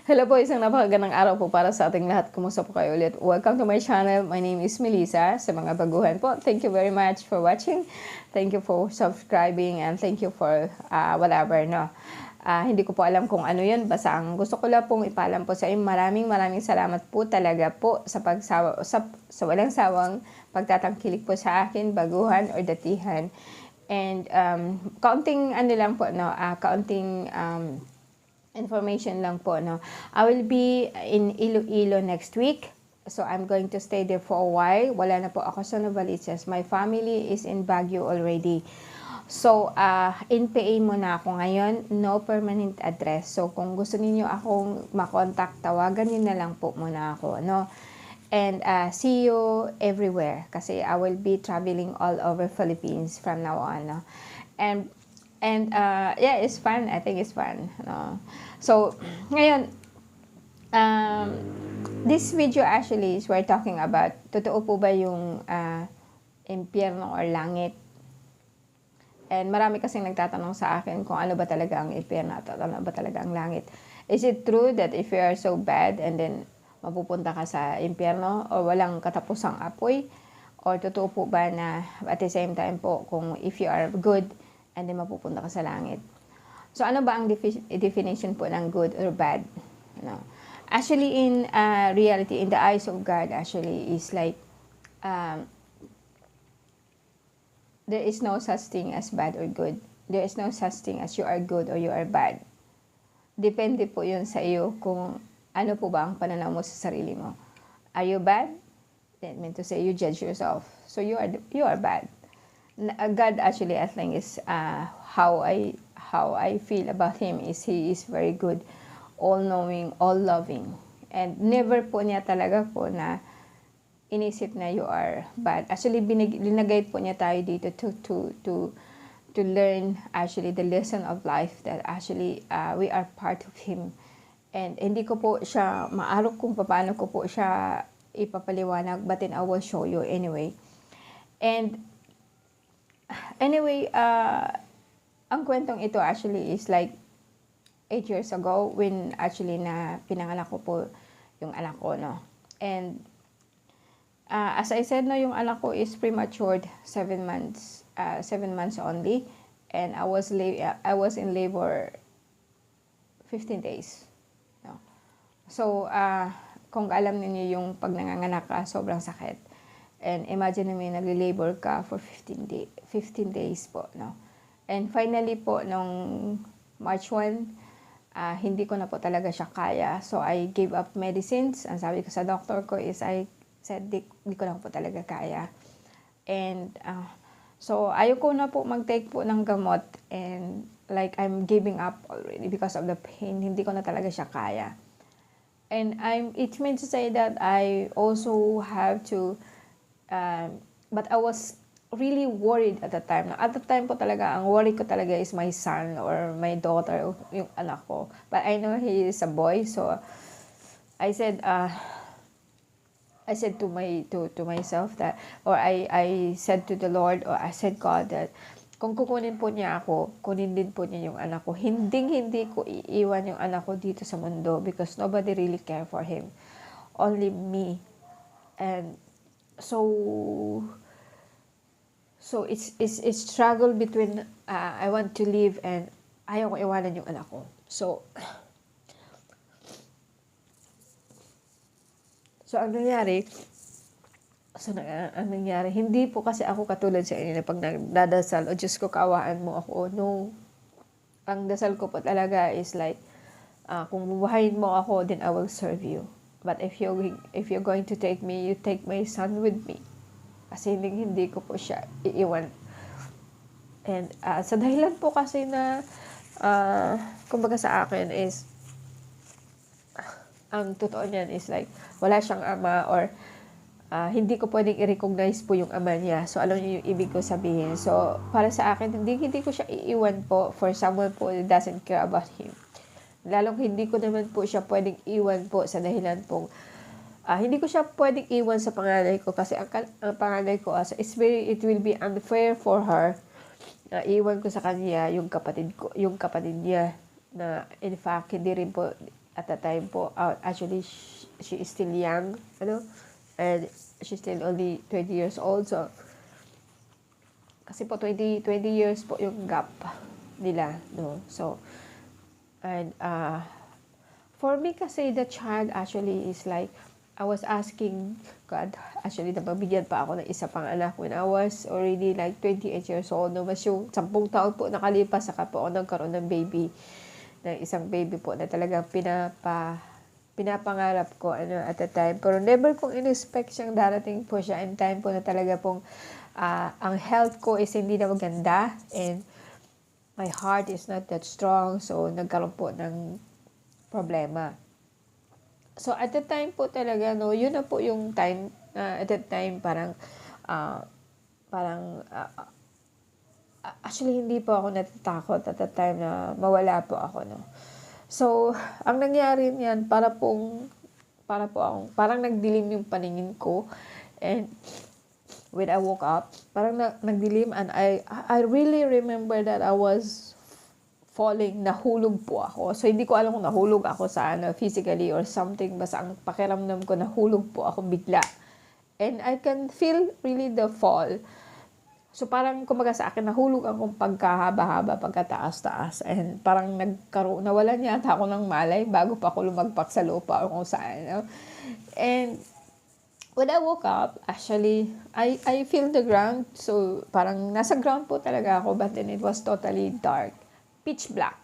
Hello po, isang napakagandang araw po para sa ating lahat. Kumusta po kayo ulit? Welcome to my channel. My name is Melissa. Sa mga baguhan po, thank you very much for watching. Thank you for subscribing and thank you for whatever, no. Hindi ko po alam kung ano yun. Basta ang gusto ko lang pong ipalam po sa inyo. Maraming salamat po talaga po sa walang sawang pagtatangkilik po sa akin, baguhan or datihan. And kaunting ano lang po, no, kaunting information lang po, no. I will be in Iloilo next week. So I'm going to stay there for a while. Wala na po ako sa Novaliches. My family is in Baguio already. So in PA muna ako ngayon, no permanent address. So kung gusto niyo akong makontak, tawagan niyo na lang po muna ako, no. And see you everywhere kasi I will be traveling all over Philippines from now on, no. And yeah, it's fun. I think it's fun, no. So ngayon, this video actually is we're talking about totoo po ba yung impyerno or langit. And marami kasing nagtatanong sa akin kung ano ba talaga ang impyerno at ano ba talaga ang langit. Is it true that if you are so bad and then mapupunta ka sa impyerno or walang katapusang apoy? Or totoo po ba na at the same time po kung if you are good and then mapupunta ka sa langit? So, ano ba ang definition po ng good or bad? No. Actually, in reality, in the eyes of God, actually, is like, there is no such thing as bad or good. There is no such thing as you are good or you are bad. Depende po yun sa iyo kung ano po ba ang pananaw mo sa sarili mo. Are you bad? That means to say you judge yourself. So, you are bad. God actually, I think, is how I feel about Him is He is very good, all-knowing, all-loving. And never po niya talaga po na inisip na you are bad. Actually, linagay po niya tayo dito to learn actually the lesson of life that actually we are part of Him. And hindi ko po siya maarok kung paano ko po siya ipapaliwanag, but then I will show you anyway. And anyway, ang kwentong ito actually is like 8 years ago when actually na pinanganak ko po yung anak ko, no. And as I said, no, yung anak ko is premature, 7 months only, and I was in labor 15 days, no. So kung alam niyo yung pag nanganganak ka, sobrang sakit. And imagine mo nagli-labor ka for 15 days po, no. And finally po, nung March 1, hindi ko na po talaga siya kaya. So, I gave up medicines. Ang sabi ko sa doctor ko is, I said, di ko na po talaga kaya. And, so, ayoko na po mag-take po ng gamot. And, like, I'm giving up already because of the pain. Hindi ko na talaga siya kaya. And, it means to say that I also have to, but I was really worried at the time. At the time po talaga, ang worry ko talaga is my son or my daughter, yung anak ko. But I know he is a boy, so I said to myself that, or I said to the Lord, or I said God that, kung kukunin po niya ako, kunin din po niya yung anak ko. Hindi ko iiwan yung anak ko dito sa mundo because nobody really care for him. Only me. And so it's struggle between I want to live and ayaw ko iwanan yung anak ko. So ang nangyari, hindi po kasi ako katulad sa inyo na pag nagdadasal, o Diyos ko, kaawaan mo ako. No. Ang dasal ko po talaga is like, kung bubuhayin mo ako, then I will serve you. But if you're going to take me, you take my son with me. Kasi hindi ko po siya iiwan. And sa dahilan po kasi na, kumbaga sa akin is, ang totoo niyan is like, wala siyang ama or hindi ko pwedeng i-recognize po yung ama niya. So, alam niyo yung ibig ko sabihin. So, para sa akin, hindi ko siya iiwan po for someone po that doesn't care about him. Lalong hindi ko naman po siya pwedeng iwan po sa dahilan po hindi ko siya pwedeng iwan sa panganay ko kasi ang panganay ko it will be unfair for her na iwan ko sa kanya yung kapatid niya na in fact hindi rin po at that time po, actually, she is still young, and she's still only 20 years old. So, kasi po 20 years po yung gap nila, no? So, and for me kasi, the child actually is like, I was asking God, actually, nababigyan pa ako ng isa pang anak when I was already like 28 years old. No? Mas yung 10 taon po nakalipas, saka po ako nagkaroon ng baby, ng isang baby po na talagang pinapangarap ko at the time. Pero never kong in-expect siyang darating po siya in time po na talaga pong ang health ko is hindi na maganda, and my heart is not that strong. So, nagkaroon po ng problema. So, at the time po talaga, no, yun na po yung time, at that time, actually, hindi po ako natatakot at that time na mawala po ako, no. So, ang nangyari niyan, parang nagdilim yung paningin ko, and when I woke up, parang nagdilim, and I really remember that I was falling, nahulog po ako. So, hindi ko alam kung nahulog ako sa physically or something. Basta ang pakiramdam ko, nahulog po ako bigla. And I can feel really the fall. So, parang kumaga sa akin, nahulog akong pagkahaba-haba, pagkataas-taas. And parang nawalan yata ako ng malay bago pa ako lumagpak sa lupa o kung saan. And when I woke up, actually, I feel the ground. So, parang nasa ground po talaga ako, but then it was totally dark. Pitch black.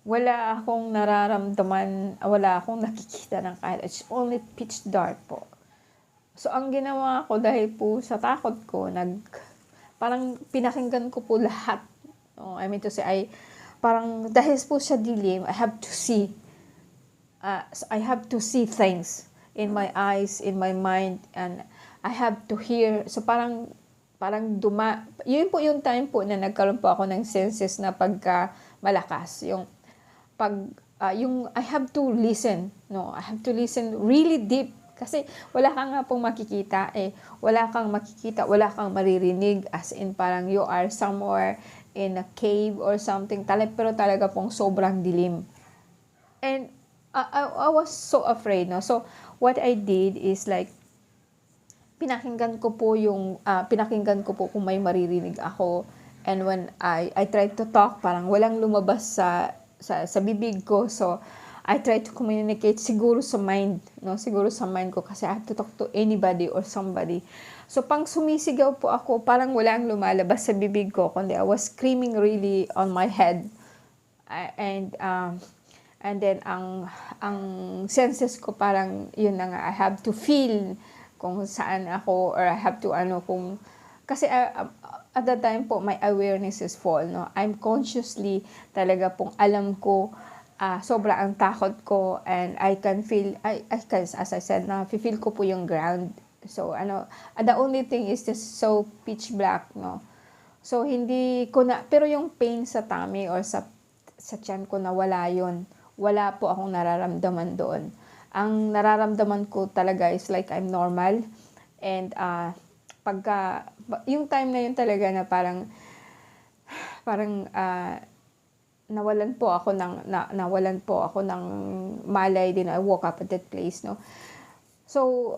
Wala akong nararamdaman, wala akong nakikita ng kahit. It's only pitch dark po. So, ang ginawa ko dahil po sa takot ko, parang pinakinggan ko po lahat. I mean to say, parang dahil po sa dilim, I have to see things in my eyes, in my mind, and I have to hear. So, parang yun po yung time po na nagkaroon po ako ng senses na pagka malakas. Yung I have to listen. No, I have to listen really deep. Kasi wala kang nga pong makikita Wala kang makikita, wala kang maririnig. As in parang you are somewhere in a cave or something. Pero talaga pong sobrang dilim. And I was so afraid. No? So, what I did is like, pinakinggan ko po kung may maririnig ako, and when I tried to talk, parang walang lumabas sa bibig ko. So I tried to communicate siguro sa mind ko, kasi I have to talk to anybody or somebody. So pang sumisigaw po ako, parang walang lumalabas sa bibig ko, kundi I was screaming really on my head. And then ang senses ko, parang yun na nga, I have to feel kung saan ako, or I have to kasi at that time po, my awareness is full, no? I'm consciously talaga pong alam ko, sobra ang takot ko, and I can feel, as I said, feel ko po yung ground. So, the only thing is just so pitch black, no? So, hindi ko pero yung pain sa tummy or sa tiyan ko, wala yun. Wala po akong nararamdaman doon. Ang nararamdaman ko talaga is like I'm normal, and yung time na yun talaga na parang nawalan po ako ng malay din. I woke up at that place, no. So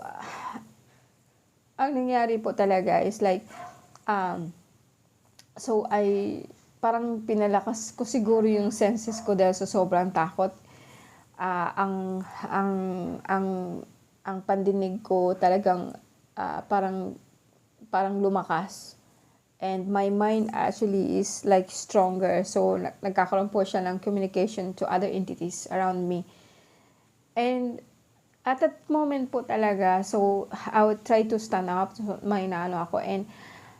ang nangyari po talaga is like so parang pinalakas ko siguro yung senses ko dahil sa sobrang takot. Ang pandinig ko talagang parang lumakas, and my mind actually is like stronger. So nagkakaroon po siya ng communication to other entities around me, and at that moment po talaga, so I would try to stand up. So, may ako, and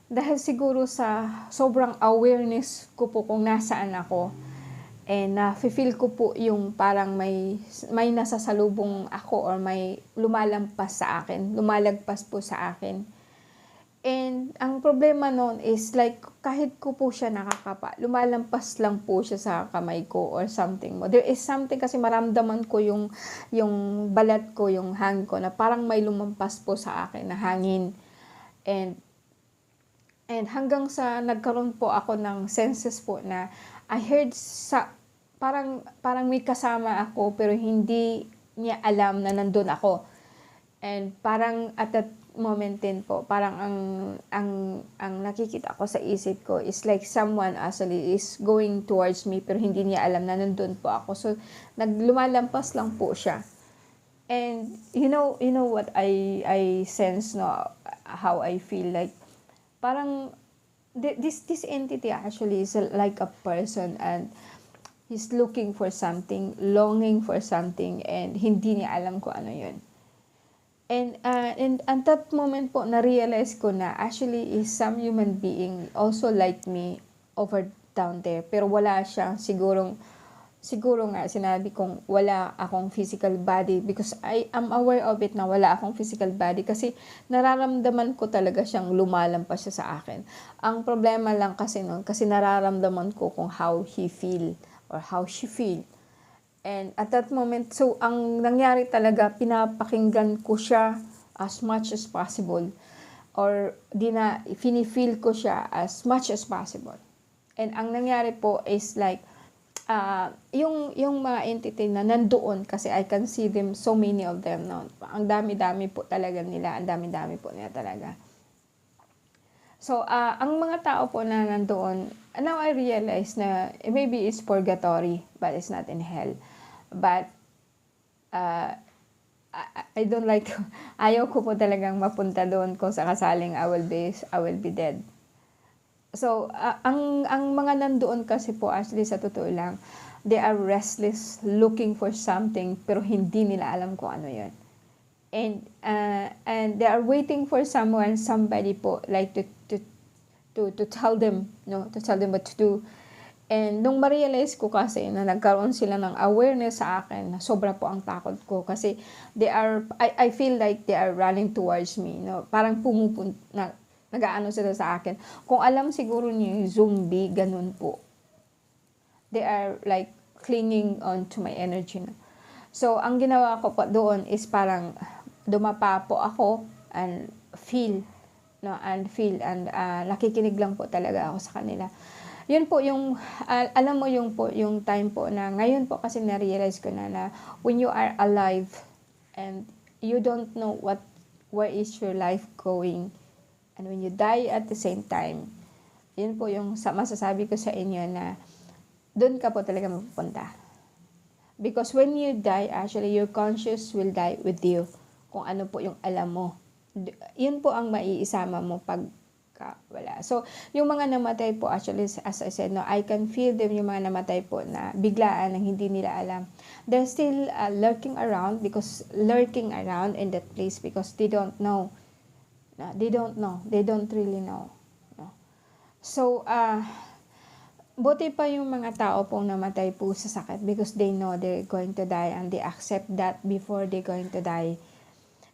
dahil siguro sa sobrang awareness ko po kung nasaan ako, and feel ko po yung parang may nasasalubong ako, or may lumalagpas po sa akin. And ang problema noon is like, kahit ko po siya nakakapa, lumalampas lang po siya sa kamay ko or something. There is something, kasi maramdaman ko yung balat ko, yung hangin ko, na parang may lumampas po sa akin na hangin. And hanggang sa nagkaroon po ako ng senses po na I heard parang may kasama ako pero hindi niya alam na nandun ako. And parang at that moment din po, parang ang nakikita ko sa isip ko is like someone actually is going towards me pero hindi niya alam na nandun po ako. So naglumalampas lang po siya. And you know what I sense, no, how I feel like parang this entity actually is like a person, and he's looking for something, longing for something, and hindi niya alam kung ano yun. And at that moment po, na-realize ko na actually is some human being also like me over down there. Pero wala siyang siguro nga sinabi kong wala akong physical body because I am aware of it na wala akong physical body kasi nararamdaman ko talaga siyang lumalampas siya sa akin. Ang problema lang kasi nun, kasi nararamdaman ko kung how he feel or how she feel. And at that moment, so ang nangyari talaga, pinapakinggan ko siya as much as possible. Or feel ko siya as much as possible. And ang nangyari po is like, yung mga entity na nandoon, kasi I can see them, so many of them. No? Ang dami-dami po talaga nila, ang dami-dami po nila talaga. So, ang mga tao po na nandoon, now I realize na maybe it's purgatory, but it's not in hell. But, I don't like, ayaw ko po talagang mapunta doon kung sakasaling I will be dead. So, ang mga nandoon kasi po, actually sa totoo lang, they are restless, looking for something, pero hindi nila alam kung ano yun. And they are waiting for somebody po, like to tell them, no, to tell them what to do. And nung ma-realize ko kasi na nagkaroon sila ng awareness sa akin, na sobra po ang takot ko kasi I feel like they are running towards me, no? Parang nag-aano sila sa akin. Kung alam siguro niyo yung zombie, ganun po. They are like clinging on to my energy. No? So, ang ginawa ko po doon is parang dumapa po ako and feel, no, and nakikinig lang po talaga ako sa kanila. Yun po yung, alam mo yung time po na ngayon po kasi na-realize ko na when you are alive and you don't know where is your life going, and when you die at the same time, yun po yung masasabi ko sa inyo na doon ka po talaga mapupunta. Because when you die, actually your conscious will die with you. Kung ano po yung alam mo. Yun po ang maiisama mo pag wala. So, yung mga namatay po, actually, as I said, no, I can feel them, yung mga namatay po na biglaan nang hindi nila alam. They're still lurking around in that place because they don't know. No, they don't know. They don't really know. No? So, buti pa yung mga tao pong namatay po sa sakit because they know they're going to die and they accept that before they're going to die.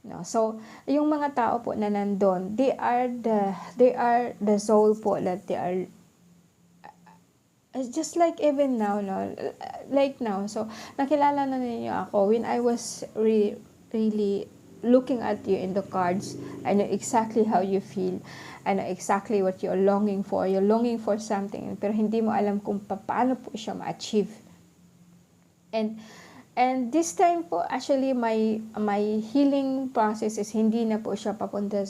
No, so yung mga tao po na nandun, they are the soul po that they are just like even now, no, like now. So nakilala na ninyo ako when I was really looking at you in the cards. I know exactly how you feel. I know exactly what you're longing for. You're longing for something, pero hindi mo alam kung paano po siya ma-achieve. And this time po, actually, my healing process is hindi na po siya papunta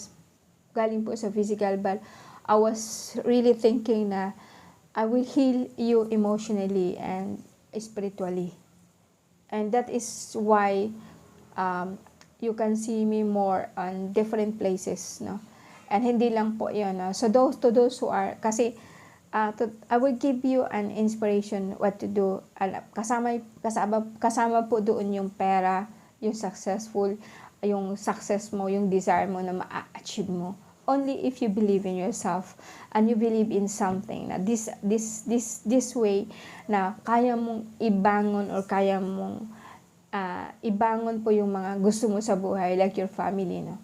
galing po sa physical, but I was really thinking na I will heal you emotionally and spiritually. And that is why you can see me more on different places, no? And hindi lang po yun, no? So to those who are, kasi I will give you an inspiration what to do. Kasama po doon yung pera, yung success mo, yung desire mo na ma-achieve mo. Only if you believe in yourself and you believe in something na this way na kaya mong ibangon or kaya mong ibangon po yung mga gusto mo sa buhay, like your family, no?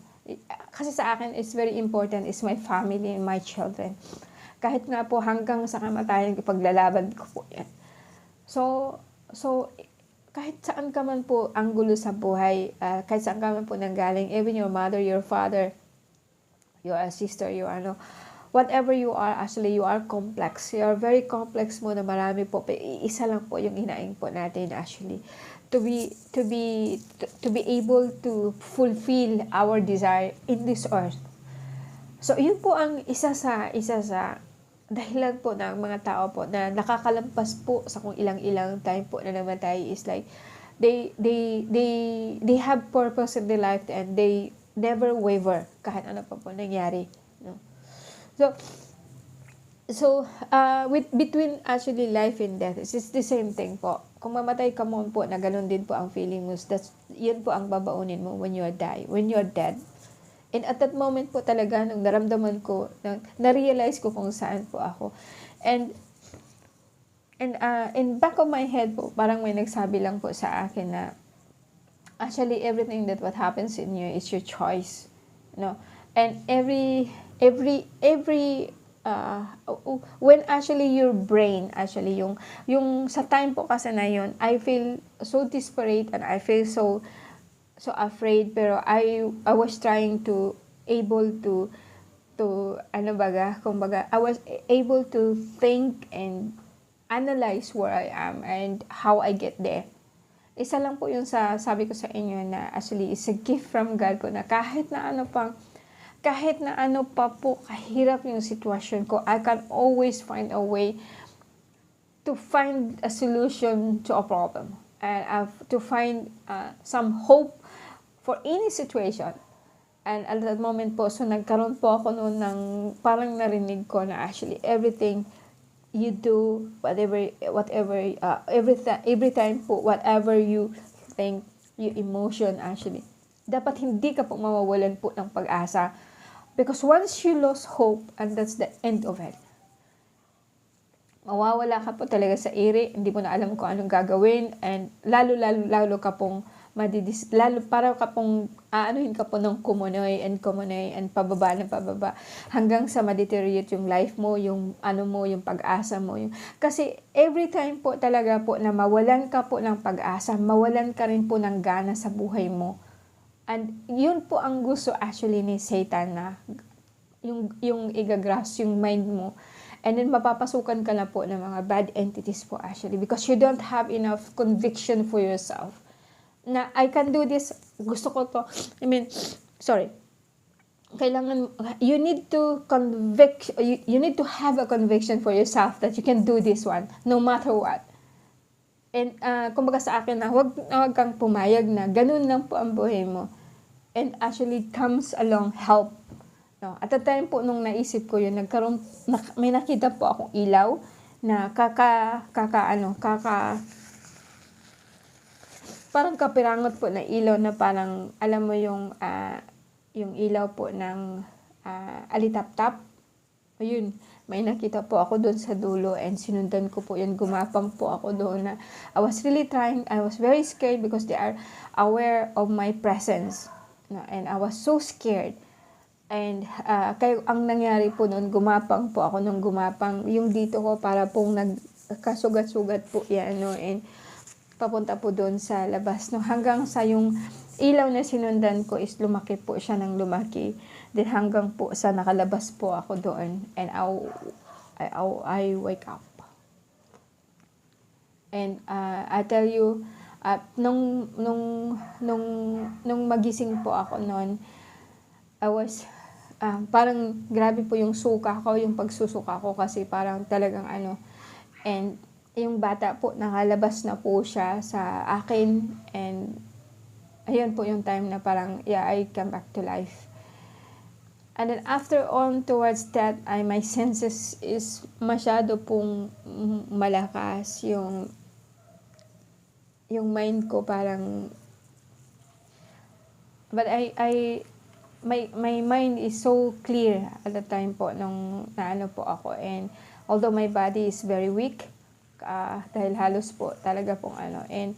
Kasi sa akin, it's very important is my family and my children. Kahit nga po hanggang sa kamatayan, paglalaban ko po yan. So kahit saan ka man po ang gulo sa buhay, kahit saan ka man po nanggaling, even your mother, your father, your sister, whatever you are, actually, you are complex. You are very complex mo na marami po. Isa lang po yung hinaing po natin actually. To be able to fulfill our desire in this earth. So, yun po ang isa sa dahilan po ng mga tao po na nakakalampas po sa kung ilang-ilang time po na namatay is like, they have purpose in their life and they never waver kahit ano pa po nangyari. No? So, between actually life and death, it's the same thing po. Kung mamatay ka mo po, na ganun din po ang feeling mo. Yun po ang babaunin mo when you're dead. And at that moment po talaga, nung naramdaman ko, na-realize ko kung saan po ako. And in back of my head po, parang may nagsabi lang po sa akin na, actually, everything that what happens in you is your choice. No? And when actually your brain, actually, yung sa time po kasi na yun, I feel so desperate and I feel so afraid, pero I was trying to able to kumbaga, I was able to think and analyze where I am and how I get there. Isa lang po yung sabi ko sa inyo na actually is a gift from God po, na kahit na ano pa po kahirap yung sitwasyon ko, I can always find a way to find a solution to a problem and to find some hope for any situation. And at that moment po, so nagkaroon po ako noon ng parang narinig ko na actually everything you do, every time po, whatever you think, your emotion actually, dapat hindi ka po mawawalan po ng pag-asa. Because once you lose hope, and that's the end of it. Mawawala ka po talaga sa iri, hindi mo na alam kung anong gagawin, and lalo ka pong para ka pong aanuhin ka po ng kumunoy and pababa hanggang sa ma-deteriorate yung life mo, yung yung pag-asa mo. Kasi every time po talaga po na mawalan ka po ng pag-asa, mawalan ka rin po ng gana sa buhay mo. And yun po ang gusto actually ni Satan, na yung igagrasp yung mind mo. And then mapapasukan ka na po ng mga bad entities po actually, because you don't have enough conviction for yourself. Na I can do this, gusto ko to. Kailangan, you need to have a conviction for yourself that you can do this one, no matter what. And kumbaga sa akin na wag kang pumayag na ganun lang po ang buhay mo. And actually comes along help. No, at the time po nung naisip ko yun, may nakita po akong ilaw na parang kapirangot po na ilaw na parang, alam mo yung ilaw po ng alitap-tap. Ayun, may nakita po ako doon sa dulo and sinundan ko po yun, gumapang po ako doon na I was really trying, I was very scared because they are aware of my presence. No, and I was so scared. And ang nangyari po noon, gumapang po ako nung gumapang. Yung dito ko para pong nagkasugat-sugat po yan. No? And papunta po doon sa labas. No? Hanggang sa yung ilaw na sinundan ko is lumaki po siya ng lumaki. Then hanggang po sa nakalabas po ako doon. And I wake up. And I tell you, nung magising po ako noon, I was, parang grabe po yung suka ko, yung pagsusuka ko kasi parang talagang and yung bata po, nakalabas na po siya sa akin, and ayun po yung time na parang, yeah, I come back to life. And then after on towards that, my senses is masyado pong malakas, yung mind ko parang, but my mind is so clear at the time po nung naano po ako, and although my body is very weak, dahil halos po talaga pong and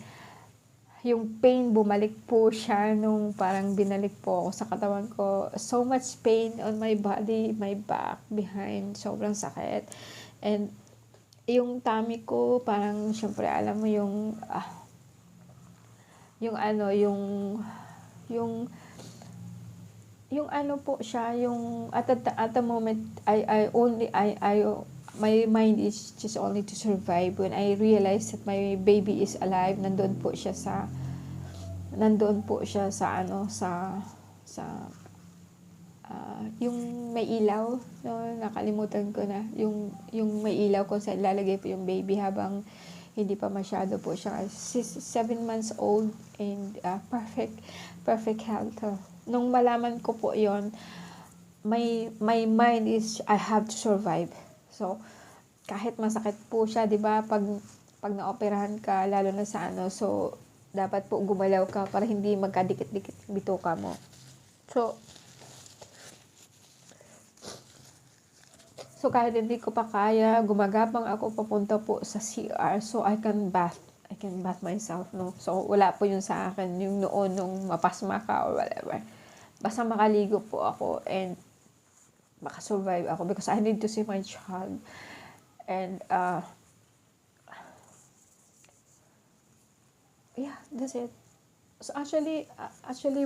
yung pain bumalik po siya nung parang binalik po ako sa katawan ko. So much pain on my body, my back, behind, sobrang sakit. And yung tummy ko parang, syempre alam mo yung yung ano po siya, yung at the moment, my mind is just only to survive. When I realized that my baby is alive, nandoon po siya sa ano, sa yung may ilaw, no, nakalimutan ko na, yung may ilaw kung saan lalagay po yung baby habang hindi pa masyado po siya 7 months old, and perfect health. Nung malaman ko po yon, my mind is I have to survive. So kahit masakit po siya, 'di ba, pag naoperahan ka, lalo na sa ano, so dapat po gumalaw ka para hindi magkadikit-dikit bituka mo. So kahit hindi ko pa kaya, gumagapang ako papunta po sa CR so I can bath myself, no. So wala po yun sa akin yung noon nung mapasma ka or whatever. Basta makaligo po ako and makasurvive ako because I need to see my child. And yeah, that's it. So actually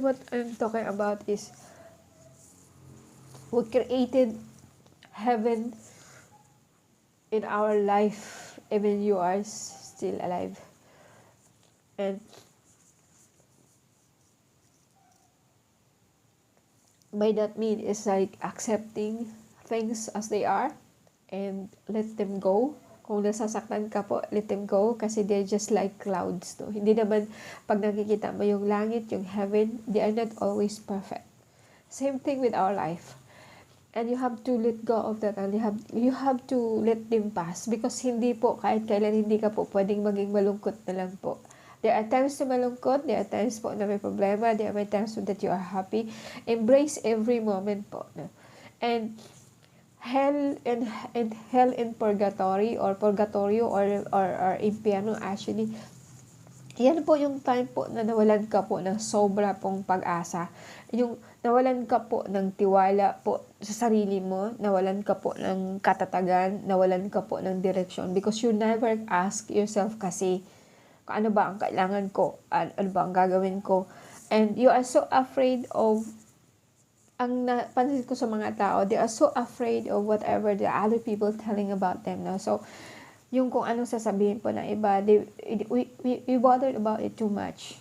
what I'm talking about is we created heaven in our life even you are still alive. And by that mean is like accepting things as they are and let them go. Kung nasasaktan ka po, let them go kasi they're just like clouds, no? Hindi naman pag nakikita mo yung langit, yung heaven, they are not always perfect. Same thing with our life. And you have to let go of that, and you have to let them pass because hindi po kahit kailan hindi ka po pwedeng maging malungkot na lang po. There are times na malungkot, there are times po na may problema, there are times that you are happy. Embrace every moment po, no? And hell and purgatory or impyerno, actually yan po yung time po na nawalan ka po ng sobra pong pag-asa. Yung nawalan ka po ng tiwala po sa sarili mo, nawalan ka po ng katatagan, nawalan ka po ng direksyon because you never ask yourself kasi kung ano ba ang kailangan ko, ano ba ang gagawin ko. And you are so afraid of, ang napansin ko sa mga tao, they are so afraid of whatever the other people telling about them, no? So yung kung anong sasabihin po ng iba, we bothered about it too much,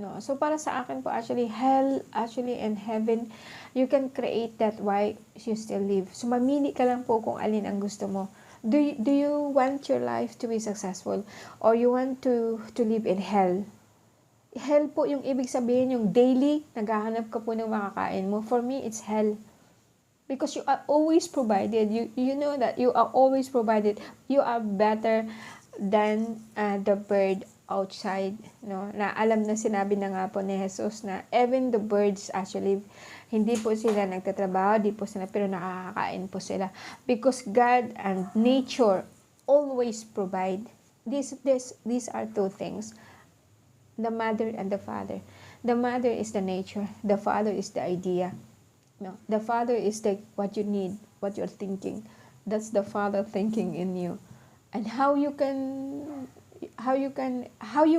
no? So para sa akin po, actually hell and heaven, you can create that while you still live. So mamili ka lang po kung alin ang gusto mo. Do you want your life to be successful or you want to live in hell? Hell po yung ibig sabihin, yung daily naghahanap ka po ng makakain mo. For me, it's hell. Because you are always provided. You know that you are always provided. You are better than the bird outside, no? Na alam na, sinabi na nga po ni Jesus na even the birds actually, hindi po sila nagtatrabaho, di po sila, pero nakakakain po sila. Because God and nature always provide. These are two things. The mother and the father. The mother is the nature. The father is the idea. No, the Father is like what you need, what you're thinking. That's the Father thinking in you. And how you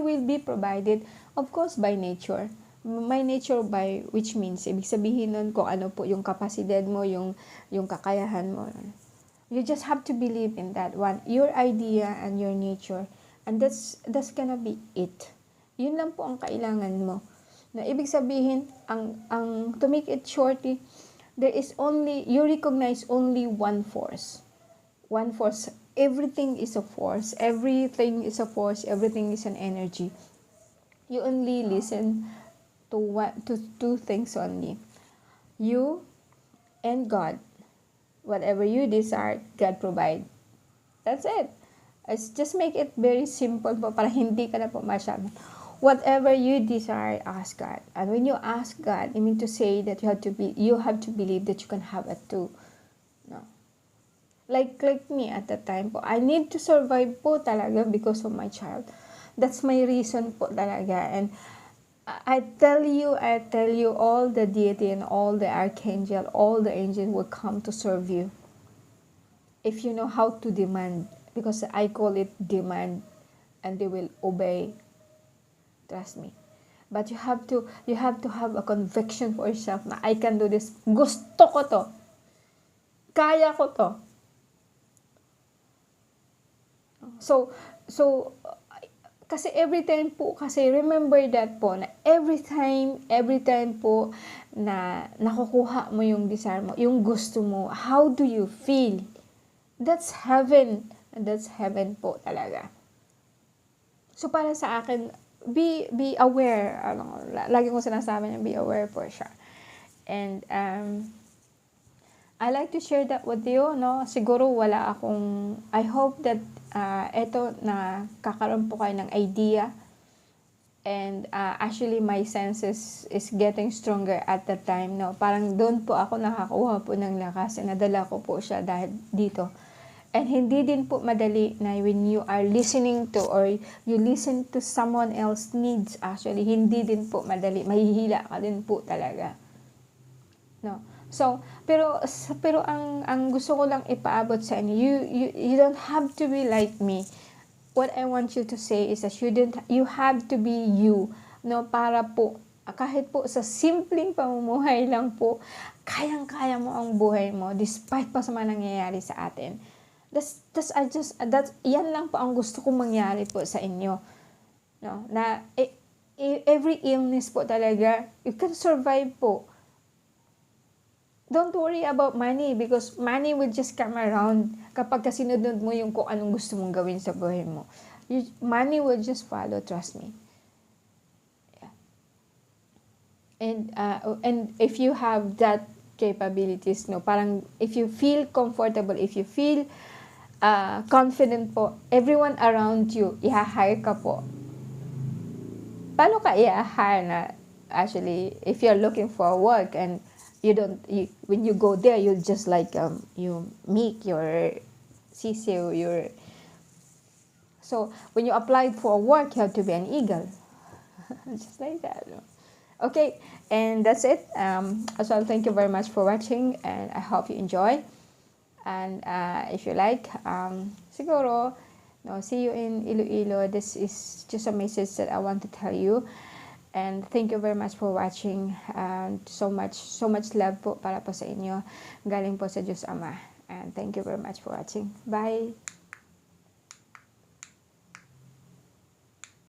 will be provided, of course, by nature. By nature, by which means, ibig sabihin nun kung ano po yung kapasidad mo, yung kakayahan mo. You just have to believe in that one, your idea and your nature. And that's gonna be it. Yun lang po ang kailangan mo. Na ibig sabihin, ang to make it shorty, you recognize only one force. One force. Everything is a force. Everything is a force. Everything is an energy. You only listen to two things only. You and God. Whatever you desire, God provide. That's it. Let's just make it very simple po para hindi ka na po masyado. Whatever you desire, ask God. And when you ask God, I mean to say that you have to believe that you can have it too. No. Like me at that time po, I need to survive po talaga because of my child. That's my reason po talaga. And I tell you, all the deity and all the archangel, all the angels will come to serve you. If you know how to demand, because I call it demand, and they will obey. Trust me. But you have to have a conviction for yourself na I can do this. Gusto ko to. Kaya ko to. So kasi every time po, kasi remember that po, na every time po na nakukuha mo yung desire mo, yung gusto mo, how do you feel? That's heaven. That's heaven po talaga. So para sa akin, be aware. Lagi kong sinasabi niya, be aware po siya. And I like to share that with you, no? Siguro wala akong, I hope that eto na kakaroon po kayo ng idea. And actually my senses is getting stronger at that time, no? Parang doon po ako nakakuha po ng lakas, and nadala ko po siya dahil dito. And hindi din po madali na when you are listening to or you listen to someone else needs, actually hindi din po madali, mahihila ka din po talaga, no? So pero ang gusto ko lang ipaabot sa inyo, you don't have to be like me. What I want you to say is that you have to be you, no? Para po kahit po sa simpleng pamumuhay lang po, kayang-kaya mo ang buhay mo despite pa sa mga nangyayari sa atin. Yan lang po ang gusto kong mangyari po sa inyo, no? Na every illness po talaga, you can survive po. Don't worry about money, because money will just come around kapag kasinunod mo yung kung anong gusto mong gawin sa buhay mo. Money will just follow, trust me. Yeah. And if you have that capabilities, no, parang if you feel comfortable, if you feel confident po, everyone around you, i-hire ka po. Paano ka i-hire na, actually, if you're looking for work and when you go there, you just like you make your sisiw, so when you applied for work, you have to be an eagle. Just like that. Okay, and that's it. As well, thank you very much for watching, and I hope you enjoy. And if you like, siguro, no, see you in Iloilo. This is just a message that I want to tell you. And thank you very much for watching. So much love po para po sa inyo. Galing po sa Diyos Ama. And thank you very much for watching. Bye!